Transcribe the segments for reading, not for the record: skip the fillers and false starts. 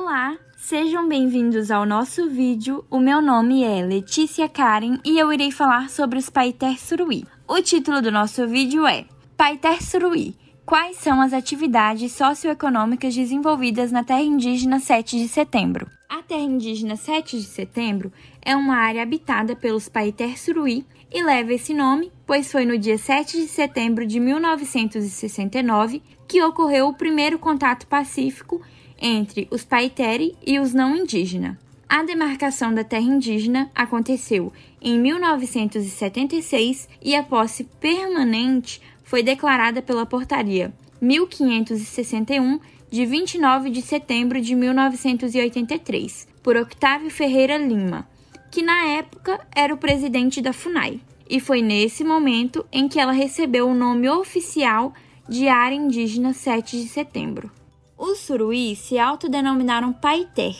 Olá, sejam bem-vindos ao nosso vídeo. O meu nome é Letícia Karen e eu irei falar sobre os Paiter Suruí. O título do nosso vídeo é Paiter Suruí. Quais são as atividades socioeconômicas desenvolvidas na terra indígena 7 de setembro? A terra indígena 7 de setembro é uma área habitada pelos Paiter Suruí e leva esse nome, pois foi no dia 7 de setembro de 1969 que ocorreu o primeiro contato pacífico entre os Paitere e os não indígenas. A demarcação da terra indígena aconteceu em 1976 e a posse permanente foi declarada pela Portaria 1561, de 29 de setembro de 1983, por Octávio Ferreira Lima, que na época era o presidente da FUNAI, e foi nesse momento em que ela recebeu o nome oficial de Área Indígena 7 de Setembro. Os Suruí se autodenominaram Paiter,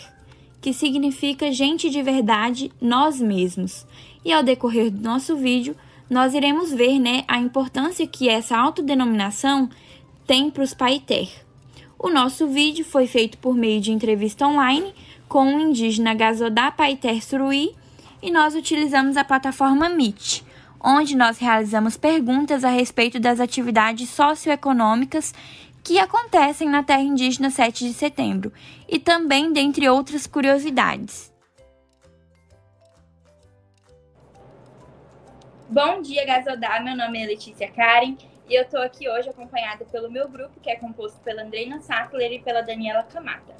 que significa gente de verdade, nós mesmos. E ao decorrer do nosso vídeo, nós iremos ver a importância que essa autodenominação tem para os Paiter. O nosso vídeo foi feito por meio de entrevista online com o indígena Gazodá Paiter Suruí e nós utilizamos a plataforma Meet, onde nós realizamos perguntas a respeito das atividades socioeconômicas que acontecem na terra indígena 7 de setembro e também dentre outras curiosidades. Bom dia, Gazodá. Meu nome é Letícia Karen e eu estou aqui hoje acompanhada pelo meu grupo, que é composto pela Andreina Sackler e pela Daniela Camata.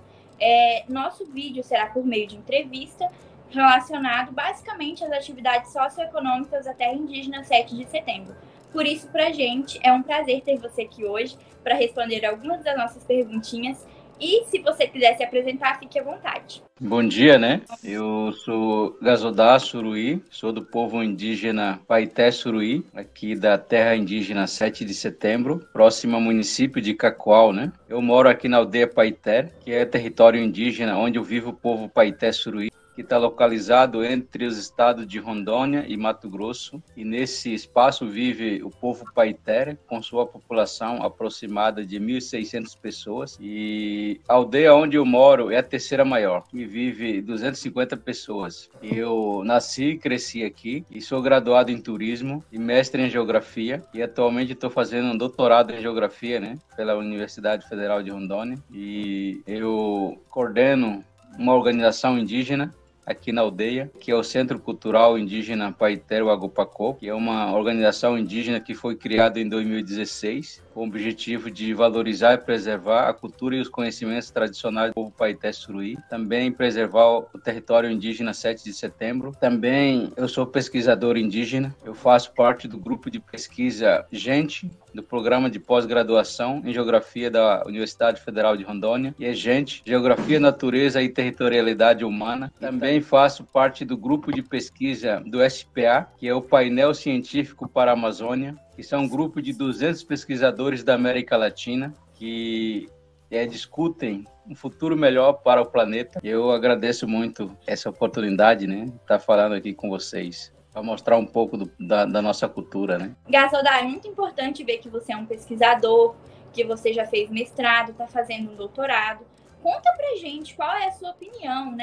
Nosso vídeo será por meio de entrevista relacionado basicamente às atividades socioeconômicas da terra indígena 7 de setembro. Por isso, para a gente, é um prazer ter você aqui hoje para responder algumas das nossas perguntinhas. E se você quiser se apresentar, fique à vontade. Bom dia, Eu sou Gazodá Suruí, sou do povo indígena Paiter Suruí, aqui da terra indígena 7 de setembro, próximo ao município de Cacoal, Eu moro aqui na aldeia Paiter, que é território indígena onde vive o povo Paiter Suruí, que está localizado entre os estados de Rondônia e Mato Grosso. E nesse espaço vive o povo Paiter, com sua população aproximada de 1.600 pessoas. E a aldeia onde eu moro é a terceira maior, e vive 250 pessoas. Eu nasci e cresci aqui, e sou graduado em turismo e mestre em geografia. E atualmente estou fazendo um doutorado em geografia, pela Universidade Federal de Rondônia. E eu coordeno uma organização indígena aqui na aldeia, que é o Centro Cultural Indígena Paiter Wagopacó, que é uma organização indígena que foi criada em 2016, com o objetivo de valorizar e preservar a cultura e os conhecimentos tradicionais do povo Paiter Suruí, também preservar o território indígena 7 de setembro. Também eu sou pesquisador indígena, eu faço parte do grupo de pesquisa GENTE, do programa de pós-graduação em Geografia da Universidade Federal de Rondônia, e é GENTE, Geografia, Natureza e Territorialidade Humana. Também faço parte do grupo de pesquisa do SPA, que é o Painel Científico para a Amazônia, que são um grupo de 200 pesquisadores da América Latina que discutem um futuro melhor para o planeta. Eu agradeço muito essa oportunidade, de estar falando aqui com vocês, para mostrar um pouco da nossa cultura, Gazodá, é muito importante ver que você é um pesquisador, que você já fez mestrado, está fazendo um doutorado. Conta pra gente qual é a sua opinião,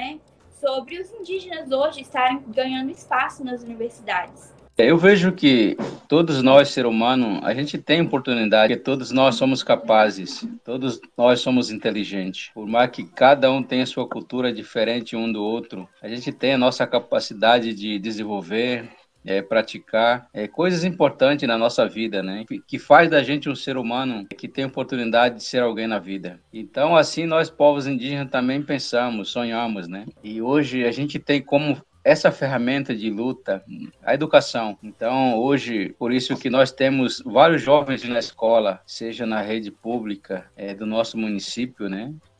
sobre os indígenas hoje estarem ganhando espaço nas universidades. Eu vejo que todos nós, ser humano, a gente tem oportunidade, porque todos nós somos capazes, todos nós somos inteligentes. Por mais que cada um tenha sua cultura diferente um do outro, a gente tem a nossa capacidade de desenvolver, praticar coisas importantes na nossa vida, que faz da gente um ser humano que tem oportunidade de ser alguém na vida. Então, assim, nós, povos indígenas, também pensamos, sonhamos, E hoje a gente tem como essa ferramenta de luta, a educação. Então, hoje, por isso que nós temos vários jovens na escola, seja na rede pública do nosso município,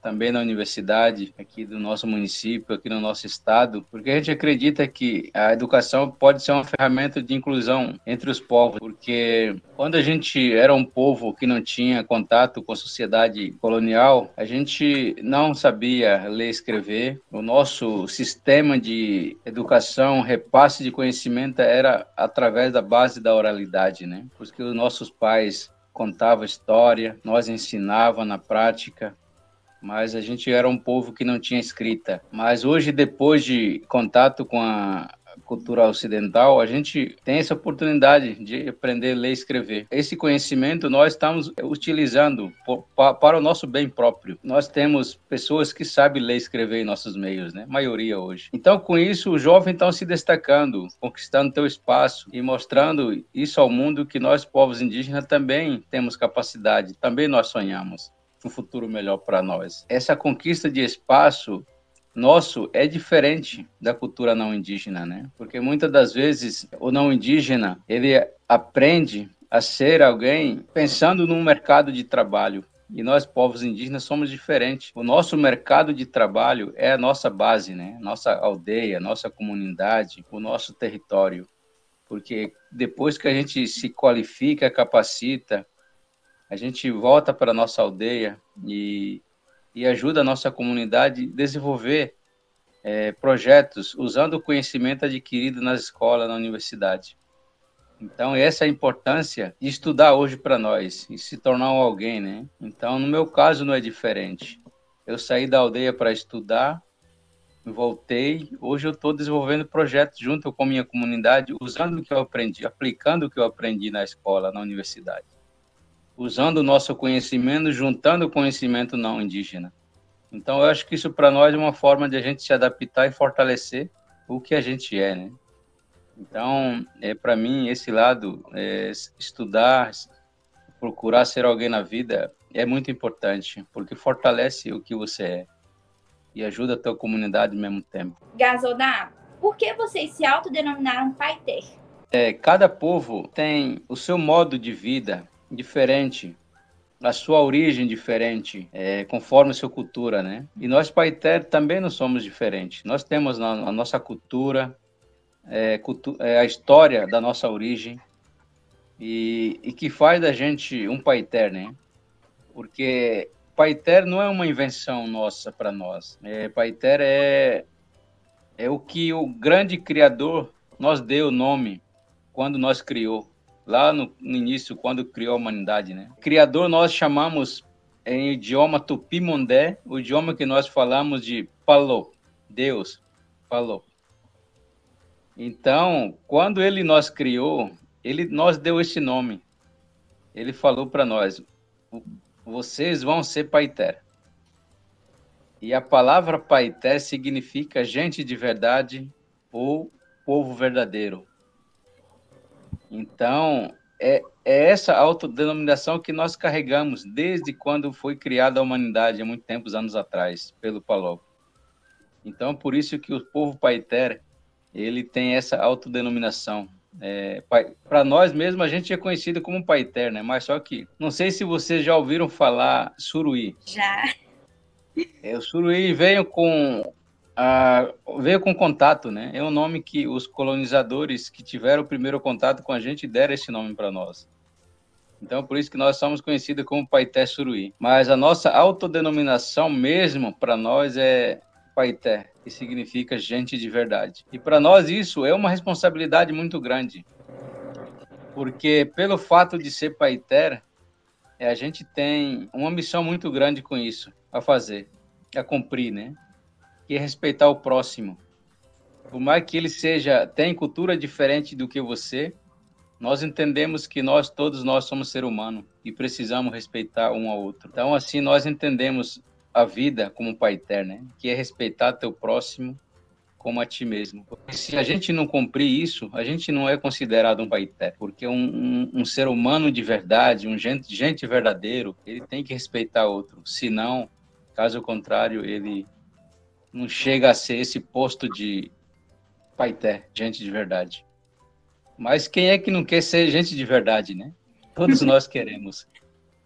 também na universidade aqui do nosso município, aqui no nosso estado, porque a gente acredita que a educação pode ser uma ferramenta de inclusão entre os povos, porque quando a gente era um povo que não tinha contato com a sociedade colonial, a gente não sabia ler e escrever. O nosso sistema de educação, repasse de conhecimento era através da base da oralidade, Porque os nossos pais contavam história, nós ensinava na prática, mas a gente era um povo que não tinha escrita. Mas hoje, depois de contato com a cultura ocidental, a gente tem essa oportunidade de aprender a ler e escrever. Esse conhecimento nós estamos utilizando para o nosso bem próprio. Nós temos pessoas que sabem ler e escrever em nossos meios, né? A maioria hoje. Então, com isso, o jovem está se destacando, conquistando teu espaço e mostrando isso ao mundo que nós, povos indígenas, também temos capacidade, também nós sonhamos um futuro melhor para nós. Essa conquista de espaço nosso é diferente da cultura não indígena, né? Porque muitas das vezes o não indígena, ele aprende a ser alguém pensando num mercado de trabalho. E nós, povos indígenas, somos diferentes. O nosso mercado de trabalho é a nossa base, né? Nossa aldeia, nossa comunidade, o nosso território. Porque depois que a gente se qualifica, capacita, a gente volta para a nossa aldeia e ajuda a nossa comunidade a desenvolver projetos usando o conhecimento adquirido nas escolas, na universidade. Então, essa é a importância de estudar hoje para nós e se tornar alguém, né? Então, no meu caso, não é diferente. Eu saí da aldeia para estudar, voltei, hoje eu estou desenvolvendo projetos junto com a minha comunidade, usando o que eu aprendi, aplicando o que eu aprendi na escola, na universidade. Usando o nosso conhecimento, juntando o conhecimento não indígena. Então, eu acho que isso para nós é uma forma de a gente se adaptar e fortalecer o que a gente é, né? Então, para mim, esse lado, estudar, procurar ser alguém na vida, é muito importante, porque fortalece o que você é e ajuda a tua comunidade ao mesmo tempo. Gazodá, por que vocês se autodenominaram Paiter? Cada povo tem o seu modo de vida diferente, a sua origem diferente, conforme a sua cultura, né? E nós, Paiter, também não somos diferentes. Nós temos a nossa cultura, a história da nossa origem, e que faz da gente um Paiter, né? Porque Paiter não é uma invenção nossa para nós. Paiter é o que o grande Criador nos deu o nome quando nós criou. Lá no início, quando criou a humanidade, né? Criador nós chamamos em idioma tupi-mondé, o idioma que nós falamos de Palo, Deus, Palo. Então, quando ele nos criou, ele nos deu esse nome. Ele falou para nós, vocês vão ser Paiter. E a palavra Paiter significa gente de verdade ou povo verdadeiro. Então, é essa autodenominação que nós carregamos desde quando foi criada a humanidade, há muito tempos, anos atrás, pelo Palop. Então, por isso que o povo Paiter, ele tem essa autodenominação. Para nós mesmo, a gente é conhecido como Paiter, né? Mas só que, não sei se vocês já ouviram falar Suruí. Já. O Suruí veio com contato, né? É um nome que os colonizadores que tiveram o primeiro contato com a gente deram esse nome para nós. Então, por isso que nós somos conhecidos como Paiter Suruí. Mas a nossa autodenominação mesmo, para nós, é Paiter, que significa gente de verdade. E para nós isso é uma responsabilidade muito grande. Porque pelo fato de ser Paiter, a gente tem uma missão muito grande com isso, a fazer, a cumprir, né? Que é respeitar o próximo. Por mais que ele tenha cultura diferente do que você, nós entendemos que todos nós somos ser humano e precisamos respeitar um ao outro. Então, assim, nós entendemos a vida como Paiter, né? Que é respeitar teu próximo como a ti mesmo. Porque se a gente não cumprir isso, a gente não é considerado um Paiter, porque um ser humano de verdade, gente verdadeiro, ele tem que respeitar outro. Senão, caso contrário, ele não chega a ser esse posto de Paiter, gente de verdade. Mas quem é que não quer ser gente de verdade, né? Todos nós queremos.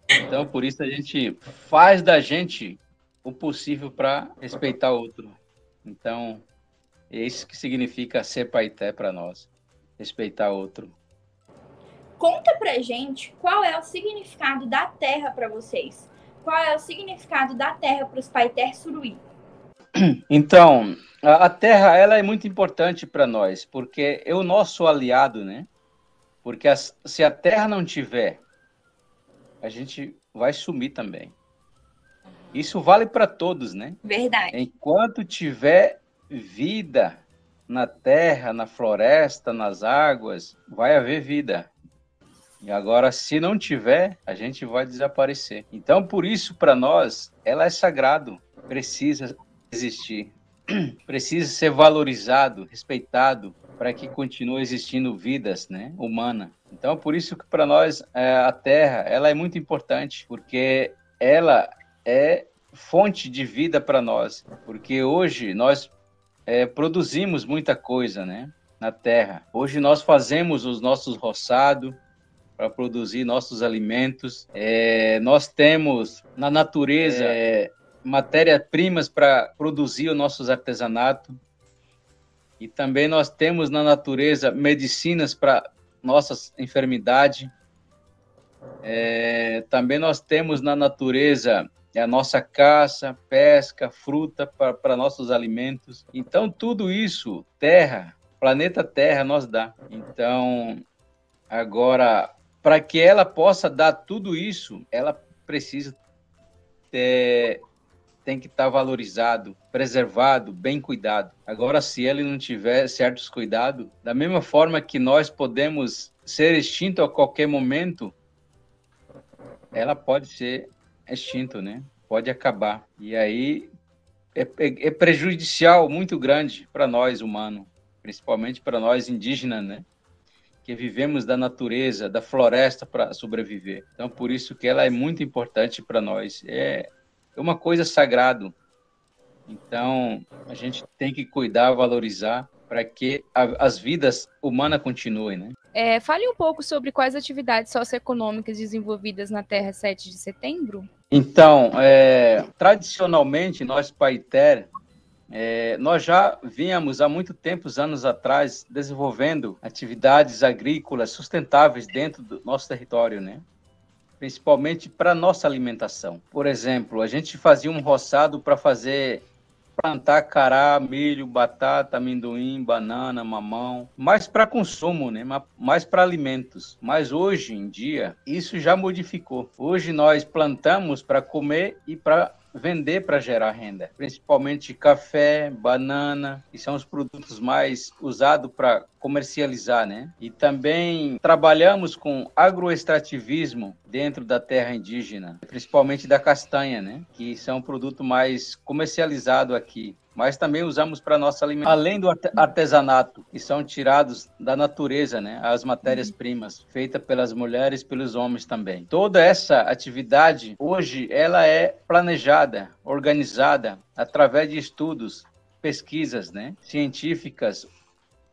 Então, por isso a gente faz da gente o possível para respeitar o outro. Então, é isso que significa ser Paiter para nós, respeitar o outro. Conta pra gente qual é o significado da terra para vocês. Qual é o significado da terra para os Paiter Suruí? Então, a terra ela é muito importante para nós, porque é o nosso aliado, né? Porque se a terra não tiver, a gente vai sumir também. Isso vale para todos, né? Verdade. Enquanto tiver vida na terra, na floresta, nas águas, vai haver vida. E agora, se não tiver, a gente vai desaparecer. Então, por isso, para nós, ela é sagrado, precisa existir, precisa ser valorizado, respeitado, para que continue existindo vidas, né, humanas. Então, por isso que para nós a Terra, ela é muito importante, porque ela é fonte de vida para nós, porque hoje nós produzimos muita coisa, né, na Terra. Hoje nós fazemos os nossos roçados para produzir nossos alimentos. Nós temos na natureza matérias-primas para produzir os nossos artesanatos. E também nós temos na natureza medicinas para nossas enfermidades. Também nós temos na natureza a nossa caça, pesca, fruta para nossos alimentos. Então, tudo isso, Terra, planeta Terra, nos dá. Então, agora, para que ela possa dar tudo isso, ela precisa tem que estar valorizado, preservado, bem cuidado. Agora, se ele não tiver certos cuidados, da mesma forma que nós podemos ser extinto a qualquer momento, ela pode ser extinto, né? Pode acabar. E aí é prejudicial muito grande para nós humanos, principalmente para nós indígenas, né? Que vivemos da natureza, da floresta para sobreviver. Então, por isso que ela é muito importante para nós. É uma coisa sagrada. Então, a gente tem que cuidar, valorizar, para que as vidas humanas continuem, né? Fale um pouco sobre quais atividades socioeconômicas desenvolvidas na Terra 7 de Setembro. Então, tradicionalmente, nós, Paiter, nós já vínhamos há muito tempo, anos atrás, desenvolvendo atividades agrícolas sustentáveis dentro do nosso território, né? Principalmente para nossa alimentação. Por exemplo, a gente fazia um roçado para plantar cará, milho, batata, amendoim, banana, mamão, mais para consumo, né? Mais para alimentos. Mas hoje em dia, isso já modificou. Hoje nós plantamos para comer e para vender para gerar renda, principalmente café, banana, que são os produtos mais usados para comercializar, né? E também trabalhamos com agroextrativismo dentro da terra indígena, principalmente da castanha, né? Que são um produto mais comercializado aqui. Mas também usamos para nossa alimentação. Além do artesanato, que são tirados da natureza, né? As matérias-primas, feitas pelas mulheres e pelos homens também. Toda essa atividade, hoje, ela é planejada, organizada, através de estudos, pesquisas, né? Científicas,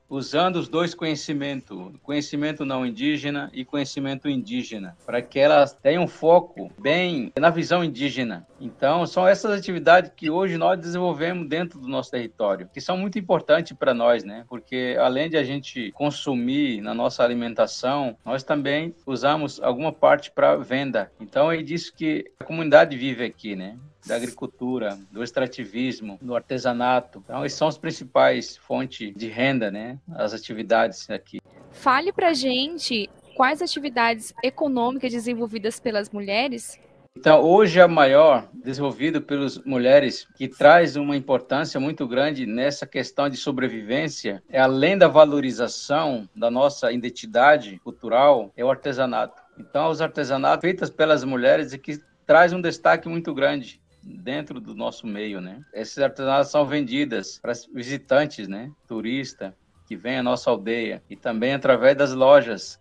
usando os dois conhecimentos, conhecimento não indígena e conhecimento indígena, para que elas tenham foco bem na visão indígena. Então, são essas atividades que hoje nós desenvolvemos dentro do nosso território, que são muito importantes para nós, né? Porque além de a gente consumir na nossa alimentação, nós também usamos alguma parte para venda. Então, é disso que a comunidade vive aqui, né? Da agricultura, do extrativismo, do artesanato. Então, essas são as principais fontes de renda, né? As atividades aqui. Fale pra gente quais atividades econômicas desenvolvidas pelas mulheres. Então, hoje a maior desenvolvida pelas mulheres, que traz uma importância muito grande nessa questão de sobrevivência, além da valorização da nossa identidade cultural, é o artesanato. Então, os artesanatos feitos pelas mulheres é que traz um destaque muito grande dentro do nosso meio, né? Esses artesanatos são vendidos para visitantes, né? Turista que vem à nossa aldeia e também através das lojas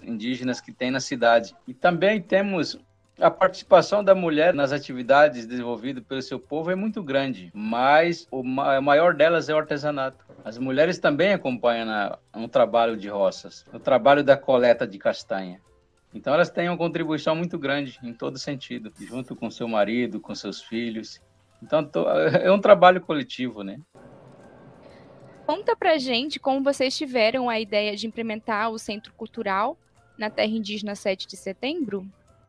indígenas que tem na cidade. E também temos a participação da mulher nas atividades desenvolvidas pelo seu povo é muito grande, mas a maior delas é o artesanato. As mulheres também acompanham no trabalho de roças, no trabalho da coleta de castanha. Então, elas têm uma contribuição muito grande em todo sentido, junto com seu marido, com seus filhos. Então, é um trabalho coletivo, né? Conta pra gente como vocês tiveram a ideia de implementar o Centro Cultural na Terra Indígena 7 de Setembro.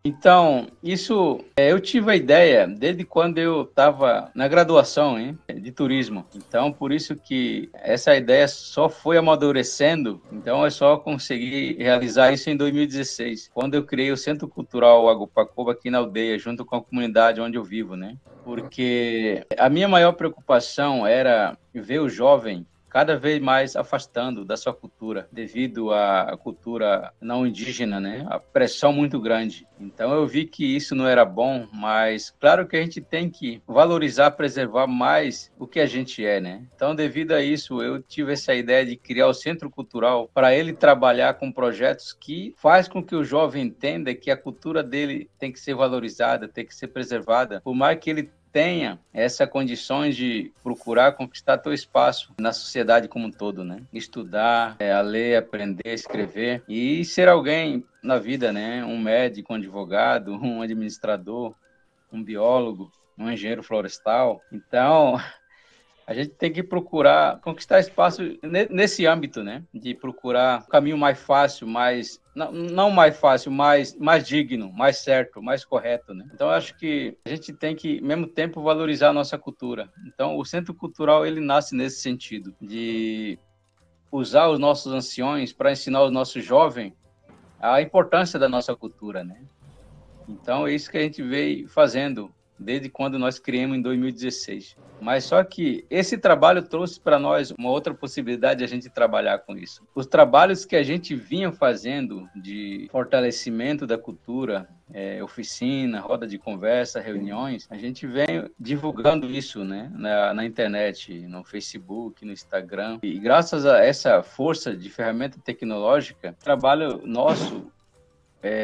Então, isso eu tive a ideia desde quando eu estava na graduação, hein, de turismo. Então, por isso que essa ideia só foi amadurecendo. Então, eu só consegui realizar isso em 2016, quando eu criei o Centro Cultural Agupacoba aqui na aldeia, junto com a comunidade onde eu vivo, né? Porque a minha maior preocupação era ver o jovem cada vez mais afastando da sua cultura, devido à cultura não indígena, né? A pressão muito grande. Então eu vi que isso não era bom, mas claro que a gente tem que valorizar, preservar mais o que a gente é, né? Então, devido a isso, eu tive essa ideia de criar o Centro Cultural para ele trabalhar com projetos que faz com que o jovem entenda que a cultura dele tem que ser valorizada, tem que ser preservada, por mais que ele tenha essa condições de procurar conquistar teu espaço na sociedade como um todo, né? Estudar, a ler, aprender, escrever e ser alguém na vida, né? Um médico, um advogado, um administrador, um biólogo, um engenheiro florestal. Então, a gente tem que procurar conquistar espaço nesse âmbito, né? De procurar um caminho mais fácil, não mais fácil, mais digno, mais certo, mais correto, né? Então, eu acho que a gente tem que, ao mesmo tempo, valorizar a nossa cultura. Então, o Centro Cultural, ele nasce nesse sentido, de usar os nossos anciões para ensinar os nossos jovens a importância da nossa cultura, né? Então, é isso que a gente veio fazendo desde quando nós criamos em 2016. Mas só que esse trabalho trouxe para nós uma outra possibilidade de a gente trabalhar com isso. Os trabalhos que a gente vinha fazendo de fortalecimento da cultura, oficina, roda de conversa, reuniões, a gente vem divulgando isso, né, na internet, no Facebook, no Instagram. E graças a essa força de ferramenta tecnológica, o trabalho nosso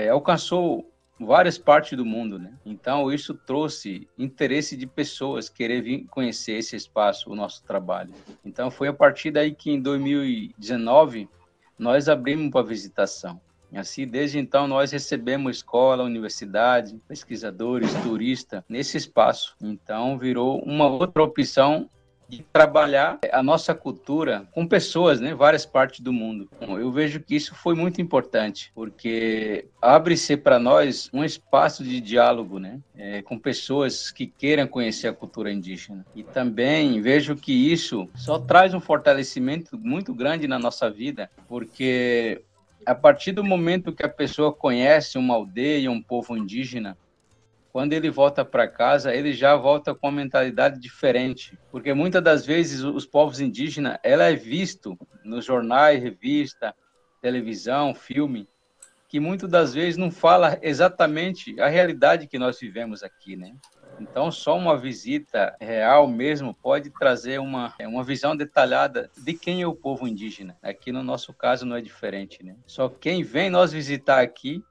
alcançou várias partes do mundo, né? Então, isso trouxe interesse de pessoas querer vir conhecer esse espaço, o nosso trabalho. Então, foi a partir daí que, em 2019, nós abrimos para visitação. Assim, desde então, nós recebemos escola, universidade, pesquisadores, turistas nesse espaço. Então, virou uma outra opção de trabalhar a nossa cultura com pessoas, né, várias partes do mundo. Eu vejo que isso foi muito importante, porque abre-se para nós um espaço de diálogo, né, com pessoas que queiram conhecer a cultura indígena. E também vejo que isso só traz um fortalecimento muito grande na nossa vida, porque a partir do momento que a pessoa conhece uma aldeia, um povo indígena, quando ele volta para casa, ele já volta com uma mentalidade diferente, porque muitas das vezes os povos indígenas, ela é visto nos jornais, revista, televisão, filme, que muitas das vezes não fala exatamente a realidade que nós vivemos aqui, né? Então, só uma visita real mesmo pode trazer uma visão detalhada de quem é o povo indígena. Aqui no nosso caso não é diferente, né? Só quem vem nós visitar aqui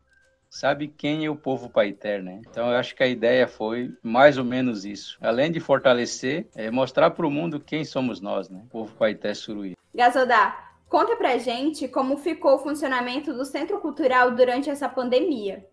sabe quem é o povo Paiter, né? Então, eu acho que a ideia foi mais ou menos isso. Além de fortalecer, mostrar para o mundo quem somos nós, né? O povo Paiter Suruí. Gazodá, conta pra gente como ficou o funcionamento do Centro Cultural durante essa pandemia.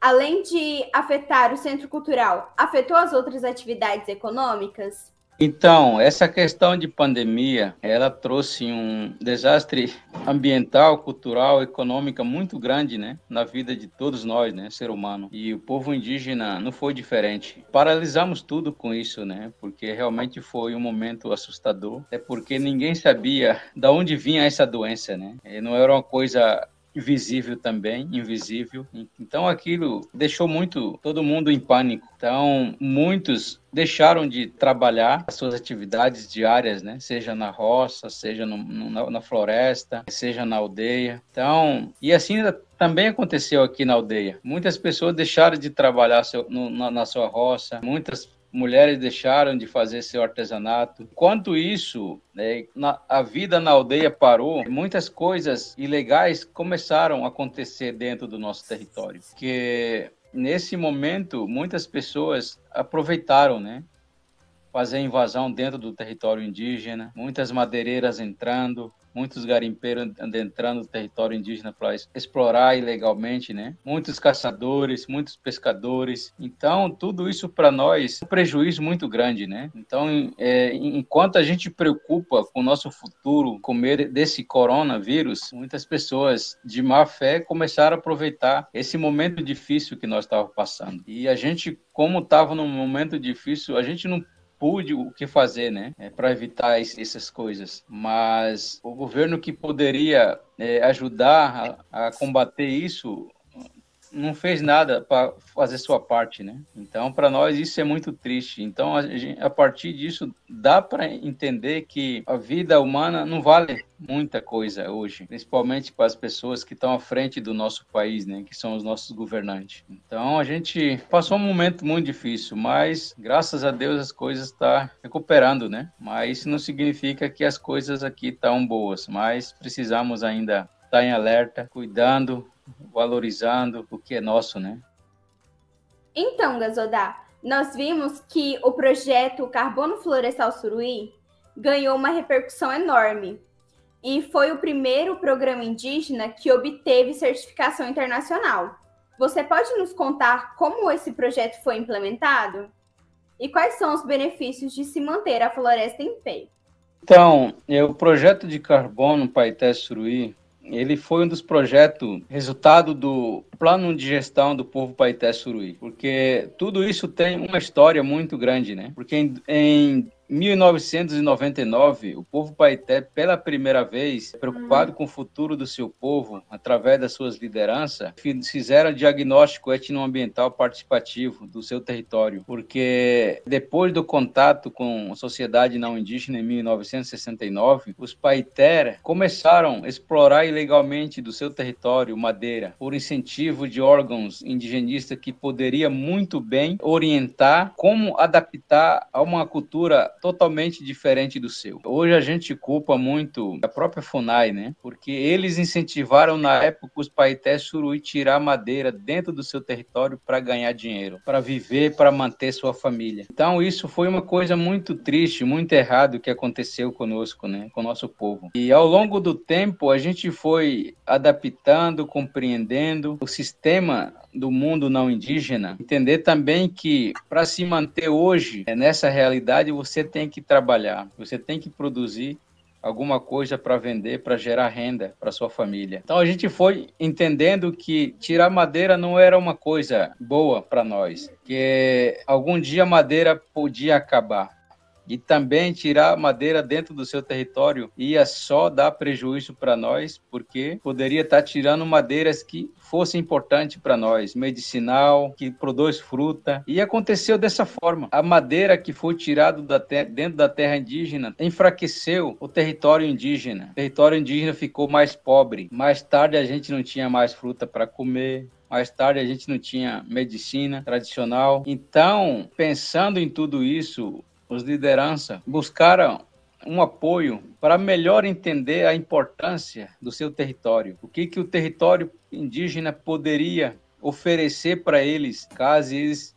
Além de afetar o Centro Cultural, afetou as outras atividades econômicas? Então, essa questão de pandemia, ela trouxe um desastre ambiental, cultural, econômica muito grande, né, na vida de todos nós, né, ser humano. E o povo indígena não foi diferente. Paralisamos tudo com isso, né, porque realmente foi um momento assustador. É porque ninguém sabia de onde vinha essa doença, né. E não era uma coisa visível também, invisível. Então aquilo deixou todo mundo em pânico. Então muitos deixaram de trabalhar as suas atividades diárias, né? Seja na roça, seja na floresta, seja na aldeia. Então, e assim também aconteceu aqui na aldeia. Muitas pessoas deixaram de trabalhar na sua roça, muitas mulheres deixaram de fazer seu artesanato. Enquanto isso, a vida na aldeia parou, muitas coisas ilegais começaram a acontecer dentro do nosso território. Porque nesse momento, muitas pessoas aproveitaram, né? Fazer invasão dentro do território indígena, muitas madeireiras entrando, muitos garimpeiros adentrando o território indígena para explorar ilegalmente, né? Muitos caçadores, muitos pescadores. Então, tudo isso para nós é um prejuízo muito grande, né? Então, enquanto a gente preocupa com o nosso futuro, com medo desse coronavírus, muitas pessoas de má fé começaram a aproveitar esse momento difícil que nós estávamos passando. E a gente, como estava num momento difícil, a gente não pude o que fazer, né, para evitar essas coisas. Mas o governo que poderia ajudar a combater isso não fez nada para fazer sua parte, né? Então, para nós, isso é muito triste. Então, a partir disso, dá para entender que a vida humana não vale muita coisa hoje, principalmente para as pessoas que estão à frente do nosso país, né? Que são os nossos governantes. Então, a gente passou um momento muito difícil, mas, graças a Deus, as coisas estão recuperando, né? Mas isso não significa que as coisas aqui estão boas, mas precisamos ainda estar em alerta, cuidando, valorizando o que é nosso, né? Então, Gazodá, nós vimos que o projeto Carbono Florestal Suruí ganhou uma repercussão enorme e foi o primeiro programa indígena que obteve certificação internacional. Você pode nos contar como esse projeto foi implementado? E quais são os benefícios de se manter a floresta em pé? Então, o projeto de carbono Paité Suruí, ele foi um dos projetos, resultado do plano de gestão do povo Paité Suruí, porque tudo isso tem uma história muito grande, né? Porque em 1999, o povo Paité, pela primeira vez, preocupado com o futuro do seu povo, através das suas lideranças, fizeram diagnóstico etnoambiental participativo do seu território, porque depois do contato com a sociedade não indígena em 1969, os Paité começaram a explorar ilegalmente do seu território madeira, por incentivo de órgãos indigenistas que poderia muito bem orientar como adaptar a uma cultura totalmente diferente do seu. Hoje a gente culpa muito a própria FUNAI, né? Porque eles incentivaram na época os Paité Suruí tirar madeira dentro do seu território para ganhar dinheiro, para viver, para manter sua família. Então isso foi uma coisa muito triste, muito errado que aconteceu conosco, né? Com o nosso povo. E ao longo do tempo a gente foi adaptando, compreendendo o sistema do mundo não indígena, entender também que para se manter hoje nessa realidade você tem que trabalhar, você tem que produzir alguma coisa para vender, para gerar renda para sua família. Então a gente foi entendendo que tirar madeira não era uma coisa boa para nós, que algum dia a madeira podia acabar. E também tirar madeira dentro do seu território ia só dar prejuízo para nós, porque poderia estar tirando madeiras que fossem importantes para nós, medicinal, que produz fruta. E aconteceu dessa forma. A madeira que foi tirada dentro da terra indígena enfraqueceu o território indígena. O território indígena ficou mais pobre. Mais tarde a gente não tinha mais fruta para comer. Mais tarde a gente não tinha medicina tradicional. Então, pensando em tudo isso, os lideranças buscaram um apoio para melhor entender a importância do seu território. O que o território indígena poderia oferecer para eles, caso eles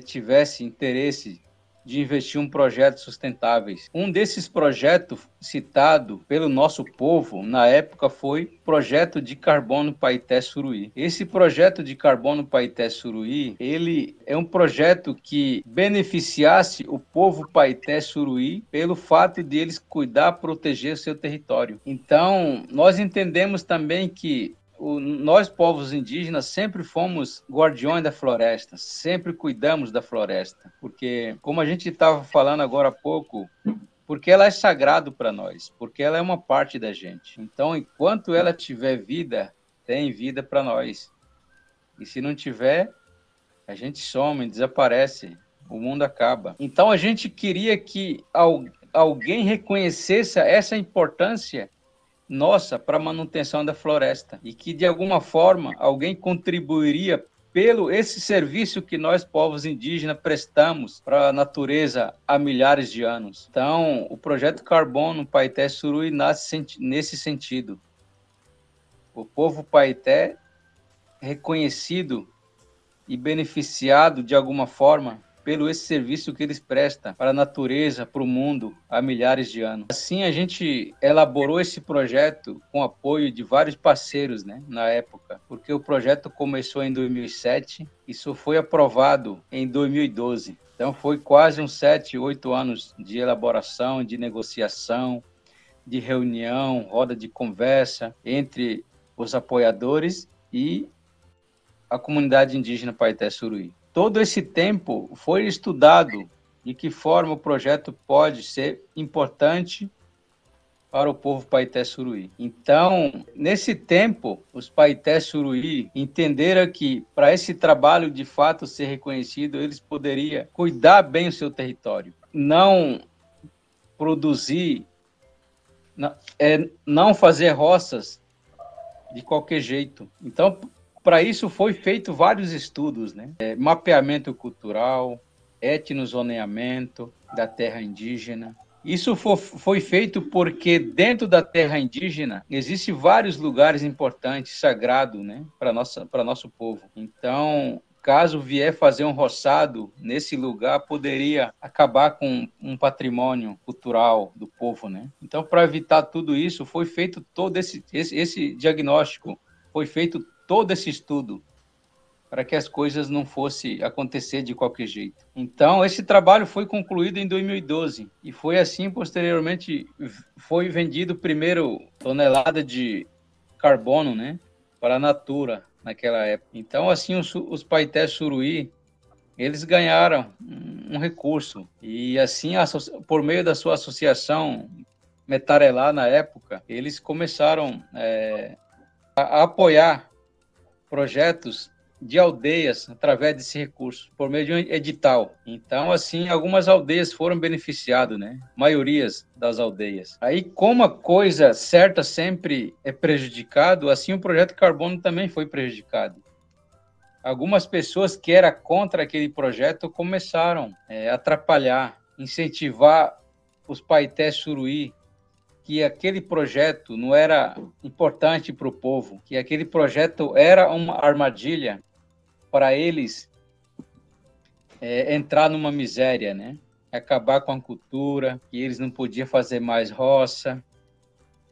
tivessem interesse de investir em projetos sustentáveis. Um desses projetos citado pelo nosso povo, na época, foi o projeto de carbono Paité Suruí. Esse projeto de carbono Paité Suruí, ele é um projeto que beneficiasse o povo Paité Suruí pelo fato de eles cuidar, proteger seu território. Então, nós entendemos também que nós, povos indígenas, sempre fomos guardiões da floresta, sempre cuidamos da floresta, porque, como a gente estava falando agora há pouco, porque ela é sagrado para nós, porque ela é uma parte da gente. Então, enquanto ela tiver vida, tem vida para nós. E se não tiver, a gente some, desaparece, o mundo acaba. Então, a gente queria que alguém reconhecesse essa importância nossa para a manutenção da floresta e que, de alguma forma, alguém contribuiria pelo esse serviço que nós, povos indígenas, prestamos para a natureza há milhares de anos. Então, o projeto Carbono Paité Suruí nasce nesse sentido. O povo Paité reconhecido e beneficiado, de alguma forma, pelo esse serviço que eles prestam para a natureza, para o mundo, há milhares de anos. Assim, a gente elaborou esse projeto com apoio de vários parceiros, né, na época, porque o projeto começou em 2007 e só foi aprovado em 2012. Então, foi quase uns 7, 8 anos de elaboração, de negociação, de reunião, roda de conversa entre os apoiadores e a comunidade indígena Paité Suruí. Todo esse tempo foi estudado de que forma o projeto pode ser importante para o povo Paité Suruí. Então, nesse tempo, os Paité Suruí entenderam que, para esse trabalho de fato ser reconhecido, eles poderiam cuidar bem o seu território, não produzir, não fazer roças de qualquer jeito. Então, para isso foi feito vários estudos, né? Mapeamento cultural, etnozoneamento da terra indígena. Isso foi feito porque dentro da terra indígena existem vários lugares importantes, sagrados, né, para nosso povo. Então, caso vier fazer um roçado nesse lugar, poderia acabar com um patrimônio cultural do povo, né? Então, para evitar tudo isso, foi feito todo esse diagnóstico, foi feito todo esse estudo para que as coisas não fossem acontecer de qualquer jeito. Então, esse trabalho foi concluído em 2012 e foi assim, posteriormente, foi vendido primeiro tonelada de carbono, né, para a Natura naquela época. Então, assim, os Paité Suruí, eles ganharam um recurso e assim, por meio da sua associação Metarelá, na época, eles começaram a apoiar projetos de aldeias através desse recurso, por meio de um edital. Então, assim, algumas aldeias foram beneficiadas, né? Maiorias das aldeias. Aí, como a coisa certa sempre é prejudicado, assim o projeto Carbono também foi prejudicado. Algumas pessoas que eram contra aquele projeto começaram a atrapalhar, incentivar os Paité Suruí, que aquele projeto não era importante para o povo, que aquele projeto era uma armadilha para eles entrar numa miséria, né? Acabar com a cultura, que eles não podiam fazer mais roça,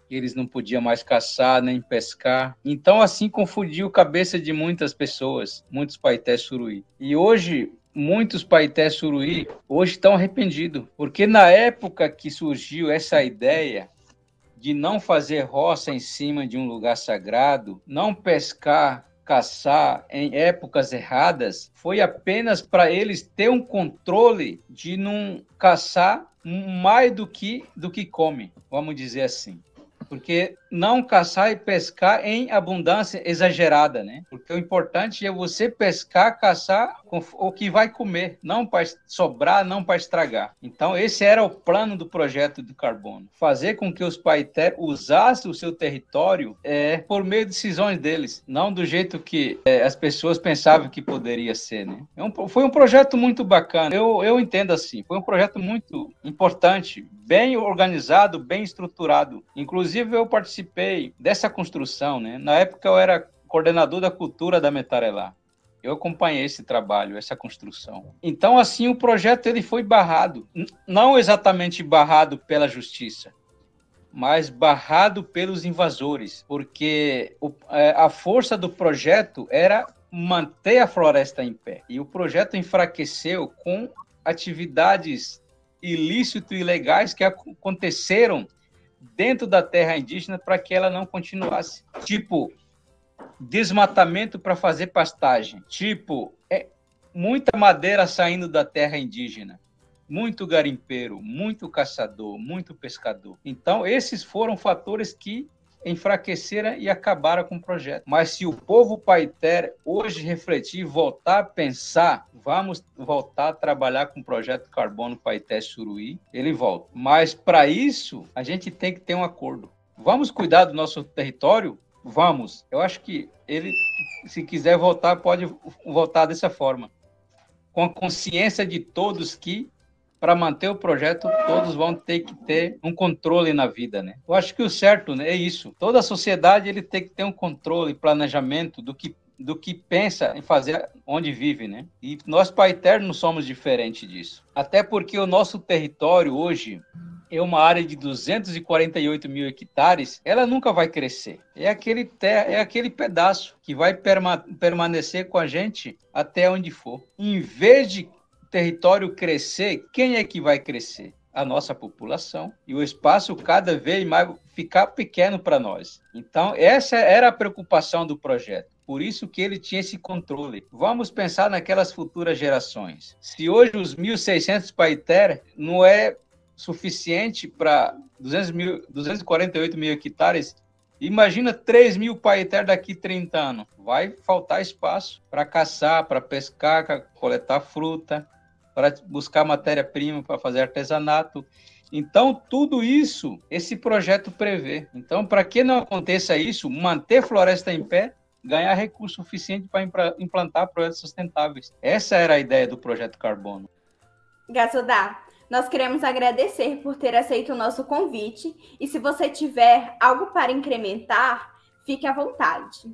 que eles não podiam mais caçar nem pescar. Então, assim, confundiu a cabeça de muitas pessoas, muitos Paité Suruí. E hoje, muitos Paité Suruí hoje estão arrependidos, porque na época que surgiu essa ideia de não fazer roça em cima de um lugar sagrado, não pescar, caçar em épocas erradas, foi apenas para eles ter um controle de não caçar mais do que come, vamos dizer assim. Porque não caçar e pescar em abundância exagerada, né? Porque o importante é você pescar, caçar o que vai comer, não para sobrar, não para estragar. Então, esse era o plano do projeto do Carbono. Fazer com que os Paité usassem o seu território por meio de decisões deles, não do jeito que as pessoas pensavam que poderia ser, né? Foi um projeto muito bacana. Eu entendo assim, foi um projeto muito importante, bem organizado, bem estruturado. Inclusive, eu participei dessa construção, né? Na época, eu era coordenador da cultura da Metarelá. Eu acompanhei esse trabalho, essa construção. Então, assim, o projeto ele foi barrado. Não exatamente barrado pela justiça, mas barrado pelos invasores, porque a força do projeto era manter a floresta em pé. E o projeto enfraqueceu com atividades ilícitas e ilegais que aconteceram dentro da terra indígena para que ela não continuasse. Tipo, desmatamento para fazer pastagem. Tipo, muita madeira saindo da terra indígena. Muito garimpeiro, muito caçador, muito pescador. Então, esses foram fatores que enfraqueceram e acabaram com o projeto. Mas se o povo Paité hoje refletir, voltar a pensar, vamos voltar a trabalhar com o projeto Carbono Paité Suruí, ele volta. Mas para isso, a gente tem que ter um acordo. Vamos cuidar do nosso território? Vamos. Eu acho que ele, se quiser voltar, pode voltar dessa forma. Com a consciência de todos que para manter o projeto, todos vão ter que ter um controle na vida, né? Eu acho que o certo, né, é isso. Toda a sociedade ele tem que ter um controle, planejamento do do que pensa em fazer onde vive, né? E nós, Paiter, não somos diferentes disso. Até porque o nosso território hoje é uma área de 248 mil hectares, ela nunca vai crescer. É aquele pedaço que vai permanecer com a gente até onde for. Em vez de o território crescer, quem é que vai crescer? A nossa população, e o espaço cada vez mais ficar pequeno para nós. Então, essa era a preocupação do projeto. Por isso que ele tinha esse controle. Vamos pensar naquelas futuras gerações. Se hoje os 1.600 Paiter não é suficiente para 248 mil hectares, imagina 3 mil Paiter daqui a 30 anos. Vai faltar espaço para caçar, para pescar, coletar fruta, para buscar matéria-prima, para fazer artesanato. Então, tudo isso, esse projeto prevê. Então, para que não aconteça isso, manter floresta em pé, ganhar recurso suficiente para implantar projetos sustentáveis. Essa era a ideia do Projeto Carbono. Gasodá, nós queremos agradecer por ter aceito o nosso convite e se você tiver algo para incrementar, fique à vontade.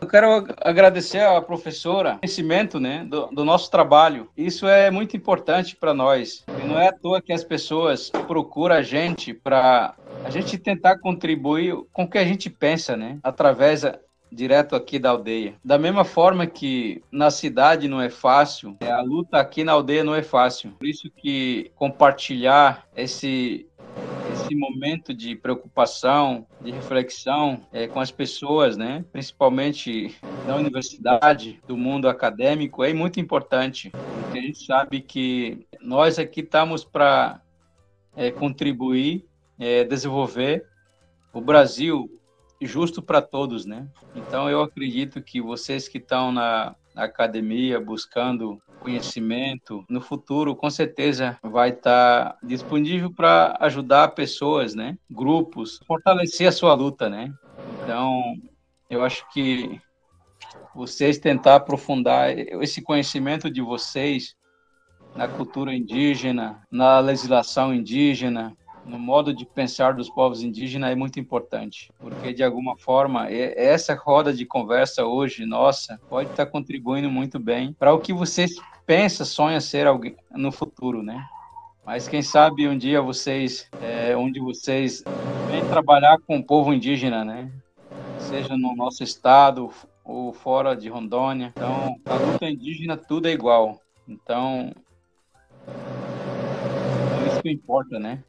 Eu quero agradecer à professora o conhecimento, né, do nosso trabalho. Isso é muito importante para nós. E não é à toa que as pessoas procuram a gente para a gente tentar contribuir com o que a gente pensa, né, através direto aqui da aldeia. Da mesma forma que na cidade não é fácil, a luta aqui na aldeia não é fácil. Por isso que compartilhar esse momento de preocupação, de reflexão com as pessoas, né? Principalmente da universidade, do mundo acadêmico, é muito importante, porque a gente sabe que nós aqui estamos para contribuir, desenvolver o Brasil justo para todos, né? Então, eu acredito que vocês que estão na academia buscando conhecimento, no futuro, com certeza, vai estar disponível para ajudar pessoas, né? Grupos, fortalecer a sua luta, né? Então, eu acho que vocês tentar aprofundar esse conhecimento de vocês na cultura indígena, na legislação indígena, no modo de pensar dos povos indígenas é muito importante, porque de alguma forma essa roda de conversa hoje nossa pode estar contribuindo muito bem para o que vocês pensam, sonham ser alguém no futuro, né? Mas quem sabe um dia vocês, onde vocês vêm trabalhar com o povo indígena, né? Seja no nosso estado ou fora de Rondônia. Então, a luta indígena tudo é igual. Então, é isso que importa, né?